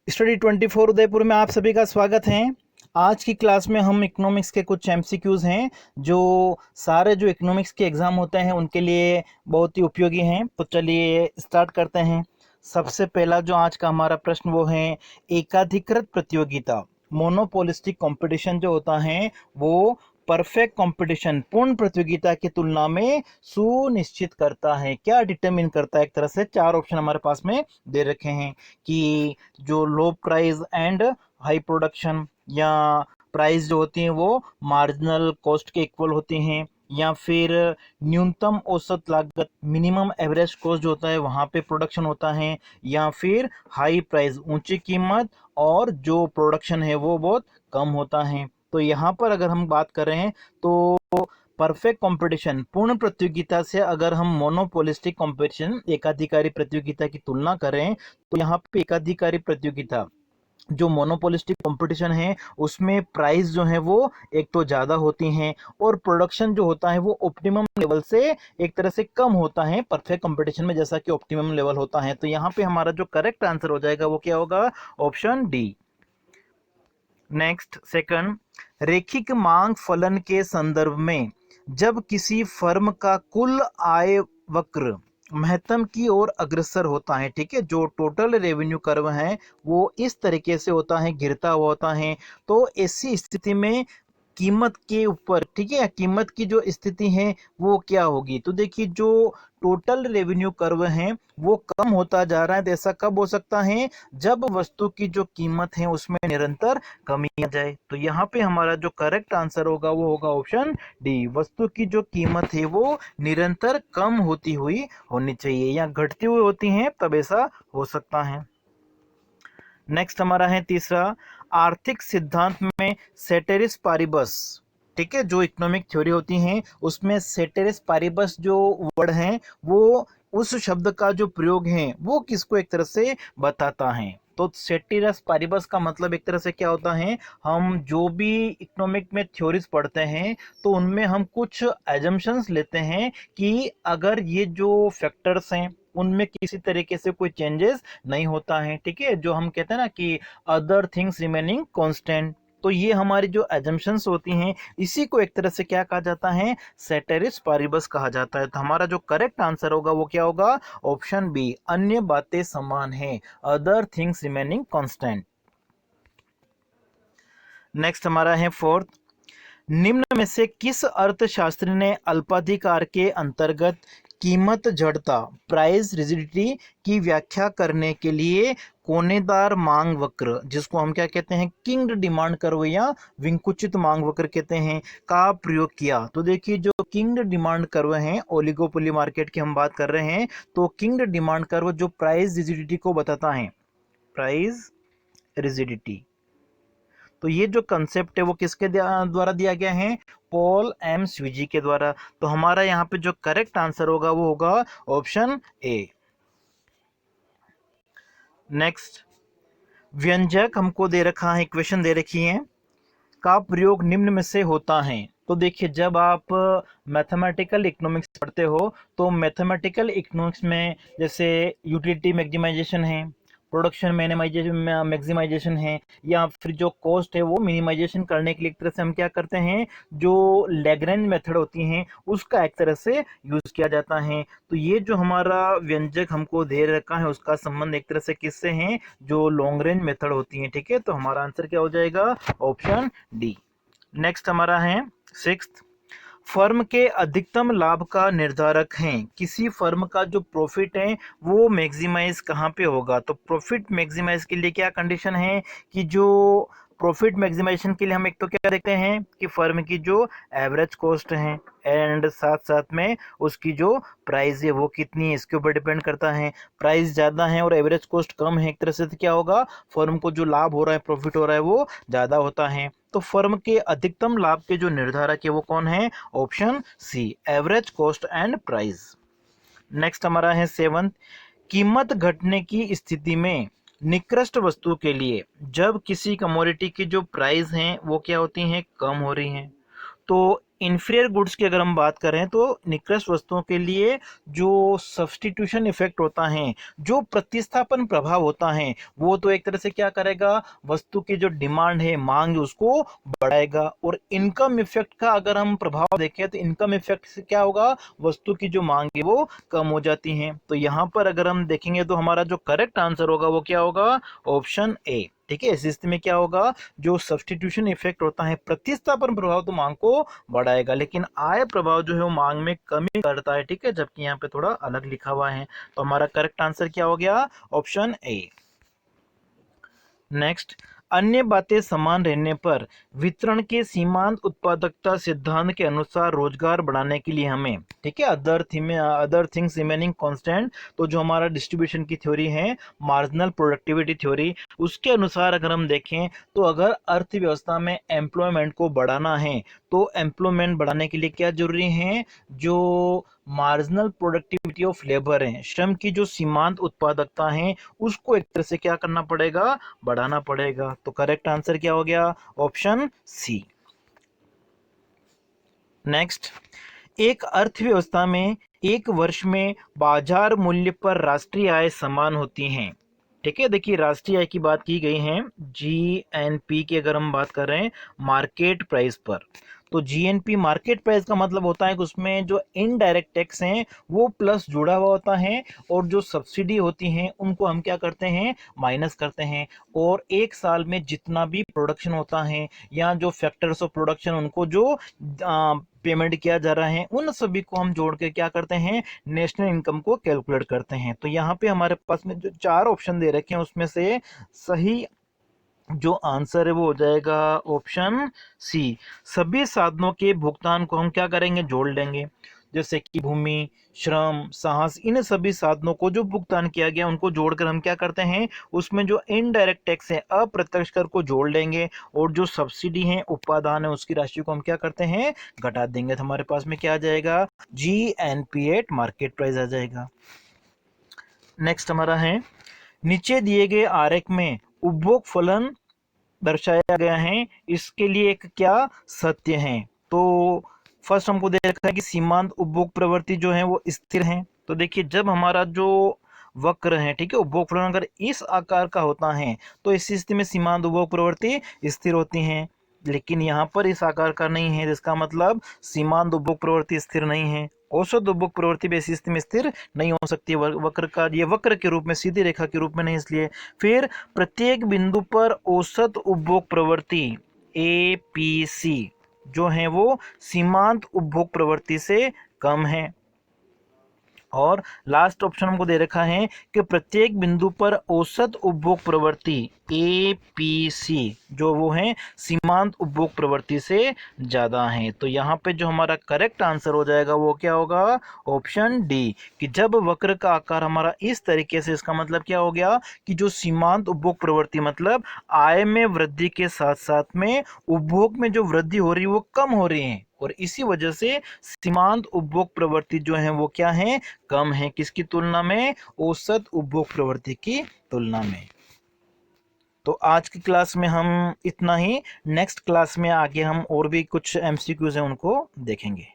Study 24 Udaipur में आप सभी का स्वागत है। आज की क्लास में हम इकोनॉमिक्स के कुछ एमसीक्यूज हैं जो सारे जो इकोनॉमिक्स के एग्जाम होते हैं उनके लिए बहुत ही उपयोगी हैं। तो चलिए स्टार्ट करते हैं। सबसे पहला जो आज का हमारा प्रश्न वो है एकाधिकृत प्रतियोगिता। मोनोपोलिस्टिक कंपटीशन जो होता है वो परफेक्ट कंपटीशन पूर्ण प्रतियोगिता की तुलना में सुनिश्चित करता है। क्या डिटरमिन करता है? एक तरह से चार ऑप्शन हमारे पास में दे रखे हैं कि जो लो प्राइस एंड हाई प्रोडक्शन, या प्राइस जो होती हैं वो मार्जिनल कॉस्ट के इक्वल होती हैं, या फिर न्यूनतम औसत लागत मिनिमम एवरेज कॉस्ट जो होता है वहाँ पे प्रोडक्शन होता है, या फिर हाई प्राइस ऊंची कीमत और जो प्रोडक्शन है वो बहुत कम होता है। तो यहाँ पर अगर हम बात करें तो परफेक्ट कंपटीशन पूर्ण प्रतियोगिता से अगर हम मोनोपोलिस्टिक कंपटीशन एकाधिकारी प्रतियोगिता की तुलना करें तो यहाँ पे एकाधिकारी प्रतियोगिता जो मोनोपोलिस्टिक कंपटीशन है उसमें प्राइस जो है वो एक तो ज़्यादा होती हैं और प्रोडक्शन जो होता है वो ऑप्टिमम लेवल से एक तरह से कम होता है परफेक्ट कंपटीशन में, जैसा कि ऑप्टिमम लेवल होता है। तो यहाँ पे हमारा जो करेक्ट आंसर हो जाएगा वो क्या होगा? Option D. नेक्स्ट सेकंड, रेखिक मांग फलन के संदर्भ में जब किसी फर्म का कुल आय वक्र महत्तम की ओर अग्रसर होता है, ठीक है, जो टोटल रेवेन्यू कर्व है वो इस तरीके से होता है, गिरता हुआ होता है, तो ऐसी स्थिति में कीमत के ऊपर, ठीक है, कीमत की जो स्थिति है वो क्या होगी? तो देखिए जो टोटल रेवेन्यू कर्व है वो कम होता जा रहा है। तो ऐसा कब हो सकता है? जब वस्तु की जो कीमत है उसमें निरंतर कमी आ जाए। तो यहाँ पे हमारा जो करेक्ट आंसर होगा वो होगा ऑप्शन डी। वस्तु की जो कीमत है वो निरंतर कम होती हुई होनी चाहिए या घटती हुई होती है तब ऐसा हो सकता है। नेक्स्ट हमारा है तीसरा, आर्थिक सिद्धांत में सेटेरिस पारिबस, ठीक है, जो इकोनॉमिक थ्योरी होती हैं उसमें सेटेरिस पारिबस जो वर्ड है वो उस शब्द का जो प्रयोग है वो किसको एक तरह से बताता है? तो सेटेरिस पारिबस का मतलब एक तरह से क्या होता है, हम जो भी इकोनॉमिक में थ्योरीज पढ़ते हैं तो उनमें हम कुछ एजम्पशंस लेते हैं कि अगर ये जो फैक्टर्स हैं उनमें किसी तरीके से कोई चेंजेस नहीं होता है, ठीक है, जो हम कहते हैं ना कि अदर थिंग्स रिमेनिंग कांस्टेंट, तो ये हमारी जो एजम्पशंस होती हैं इसी को एक तरह से क्या कहा जाता है? सेटेरिस पारिबस कहा जाता है। तो हमारा जो करेक्ट आंसर होगा वो क्या होगा? ऑप्शन बी, अन्य बातें समान है, other things remaining constant. Next हमारा है फोर्थ, निम्न में से किस अर्थशास्त्री ने अल्पाधिकार के अंतर्गत कीमत जड़ता प्राइस रिजिडिटी की व्याख्या करने के लिए कोनेदार मांग वक्र, जिसको हम क्या कहते हैं? किंग्ड डिमांड कर्व या विंकुचित मांग वक्र कहते हैं, का प्रयोग किया? तो देखिए जो किंग्ड डिमांड कर्व है, ओलिगोपोली मार्केट की हम बात कर रहे हैं, तो किंग्ड डिमांड कर्व जो प्राइस रिजिडिटी को बताता है, प्राइस रिजिडिटी, तो ये जो कंसेप्ट है वो किसके द्वारा दिया गया है? पॉल एम स्विजी के द्वारा। तो हमारा यहाँ पे जो करेक्ट आंसर होगा वो होगा ऑप्शन ए। नेक्स्ट, व्यंजक हमको दे रखा है, इक्वेशन दे रखी है, का प्रयोग निम्न में से होता है। तो देखिए जब आप मैथमेटिकल इकोनॉमिक्स पढ़ते हो तो मैथमेटिकल इकोनॉमिक्स में जैसे यूटिलिटी मैक्सिमाइजेशन है, प्रोडक्शन मिनिमाइजेशन मैक्सिमाइजेशन है, या फिर जो कॉस्ट है वो मिनिमाइजेशन करने के लिए एक तरह से हम क्या करते हैं, जो लैग्रेंज मेथड होती हैं उसका एक तरह से यूज किया जाता है। तो ये जो हमारा व्यंजक हमको दे रखा है उसका संबंध एक तरह से किससे है? जो लॉन्ग रेंज मेथड होती है, ठीक है। तो हमारा आंसर क्या हो जाएगा? Option D. नेक्स्ट हमारा है सिक्स्थ, फर्म के अधिकतम लाभ का निर्धारक है, किसी फर्म का जो प्रॉफिट है वो मैक्सिमाइज कहाँ पे होगा? तो प्रॉफिट मैक्सिमाइज के लिए क्या कंडीशन है कि जो प्रॉफिट मैक्सिमाइजेशन के लिए हम एक तो क्या देखते हैं कि फर्म की जो एवरेज कॉस्ट है एंड साथ साथ में उसकी जो प्राइस है वो कितनी है, इसके ऊपर डिपेंड करता है। प्राइस ज़्यादा है और एवरेज कॉस्ट कम है, एक तरह से तो क्या होगा, फर्म को जो लाभ हो रहा है, प्रॉफिट हो रहा है वो ज़्यादा होता है। तो फर्म के अधिकतम लाभ के जो निर्धारक है वो कौन है? Option C, average cost and price. Next हमारा है सेवंथ, कीमत घटने की स्थिति में निकृष्ट वस्तु के लिए जब किसी कमोडिटी की जो प्राइस हैं वो क्या होती हैं? कम हो रही हैं, तो इंफीरियर गुड्स की अगर हम बात करें तो निकृष्ट वस्तुओं के लिए जो सब्स्टिट्यूशन इफेक्ट होता है, जो प्रतिस्थापन प्रभाव होता है, वो तो एक तरह से क्या करेगा, वस्तु की जो डिमांड है, मांग है, उसको बढ़ाएगा। और इनकम इफेक्ट का अगर हम प्रभाव देखें तो इनकम इफेक्ट से क्या होगा, वस्तु की जो मांग है वो कम हो जाती है। तो यहाँ पर अगर हम देखेंगे तो हमारा जो करेक्ट आंसर होगा वो क्या होगा, ऑप्शन ए। ठीक है, इस स्थिति में क्या होगा, जो सब्स्टिट्यूशन इफेक्ट होता है, प्रतिस्थापन प्रभाव तो मांग को बढ़ाएगा, लेकिन आय प्रभाव जो है वो मांग में कमी करता है। ठीक है, जबकि यहाँ पे थोड़ा अलग लिखा हुआ है। तो हमारा करेक्ट आंसर क्या हो गया, ऑप्शन ए। नेक्स्ट, अन्य बातें समान रहने पर वितरण के सीमांत उत्पादकता सिद्धांत के अनुसार रोजगार बढ़ाने के लिए हमें, ठीक है, अदर थिंग्स रिमेनिंग कांस्टेंट, तो जो हमारा डिस्ट्रीब्यूशन की थ्योरी है, मार्जिनल प्रोडक्टिविटी थ्योरी, उसके अनुसार अगर हम देखें तो अगर अर्थव्यवस्था में एम्प्लॉयमेंट को बढ़ाना है तो एम्प्लॉयमेंट बढ़ाने के लिए क्या जरूरी है, जो मार्जिनल प्रोडक्टिविटी ऑफ लेबर है, श्रम की जो सीमांत उत्पादकता है, उसको एक तरह से क्या करना पड़ेगा, बढ़ाना पड़ेगा। तो करेक्ट आंसर क्या हो गया, ऑप्शन सी। नेक्स्ट, एक अर्थव्यवस्था में एक वर्ष में बाजार मूल्य पर राष्ट्रीय आय समान होती हैं। ठीक है, देखिए राष्ट्रीय आय की बात की गई है, जीएनपी की अगर हम बात कर रहे हैं मार्केट प्राइस पर, तो जीएनपी मार्केट प्राइस का मतलब होता है कि उसमें जो इनडायरेक्ट टैक्स हैं वो प्लस जुड़ा हुआ होता है, और जो सब्सिडी होती हैं उनको हम क्या करते हैं, माइनस करते हैं। और एक साल में जितना भी प्रोडक्शन होता है या जो फैक्टर्स ऑफ प्रोडक्शन उनको जो पेमेंट किया जा रहा है, उन सभी को हम जोड़ के क्या करते हैं, नेशनल इनकम को कैलकुलेट करते हैं। तो यहाँ पे हमारे पास में जो चार ऑप्शन दे रखे हैं उसमें से सही जो आंसर है वो हो जाएगा ऑप्शन सी। सभी साधनों के भुगतान को हम क्या करेंगे, जोड़ लेंगे, जैसे कि भूमि, श्रम, साहस, इन सभी साधनों को जो भुगतान किया गया उनको जोड़कर हम क्या करते हैं, उसमें जो इनडायरेक्ट टैक्स है, अप्रत्यक्ष कर को जोड़ लेंगे, और जो सब्सिडी है, उपादान है, उसकी राशि को हम क्या करते हैं, घटा देंगे। तो हमारे पास में क्या आ जाएगा, जीएनपी एट मार्केट प्राइस आ जाएगा। नेक्स्ट हमारा है, नीचे दिए गए आरेख में उपभोग फलन दर्शाया गया है, इसके लिए एक क्या सत्य है। तो फर्स्ट हमको दे रखा है कि सीमांत उपभोग प्रवृत्ति जो है वो स्थिर है। तो देखिए जब हमारा जो वक्र है, ठीक है, उपभोग फलन अगर इस आकार का होता है तो इस स्थिति में सीमांत उपभोग प्रवृत्ति स्थिर होती है, लेकिन यहाँ पर इस आकार का नहीं है, जिसका मतलब सीमांत उपभोग प्रवृत्ति स्थिर नहीं है। औसत उपभोग प्रवृत्ति भी ऐसी स्थिति में स्थिर नहीं हो सकती, वक्र का ये वक्र के रूप में, सीधी रेखा के रूप में नहीं, इसलिए फिर प्रत्येक बिंदु पर औसत उपभोग प्रवृत्ति APC जो है वो सीमांत उपभोग प्रवृत्ति से कम है। और लास्ट ऑप्शन हमको दे रखा है कि प्रत्येक बिंदु पर औसत उपभोग प्रवृत्ति APC जो वो है सीमांत उपभोग प्रवृत्ति से ज्यादा है। तो यहाँ पे जो हमारा करेक्ट आंसर हो जाएगा वो क्या होगा, ऑप्शन डी, कि जब वक्र का आकार हमारा इस तरीके से, इसका मतलब क्या हो गया कि जो सीमांत उपभोग प्रवृत्ति मतलब आय में वृद्धि के साथ साथ में उपभोग में जो वृद्धि हो रही है वो कम हो रही है, और इसी वजह से सीमांत उपभोग प्रवृत्ति जो है वो क्या है, कम है, किसकी तुलना में, औसत उपभोग प्रवृत्ति की तुलना में। तो आज की क्लास में हम इतना ही, नेक्स्ट क्लास में आगे हम और भी कुछ MCQs हैं उनको देखेंगे।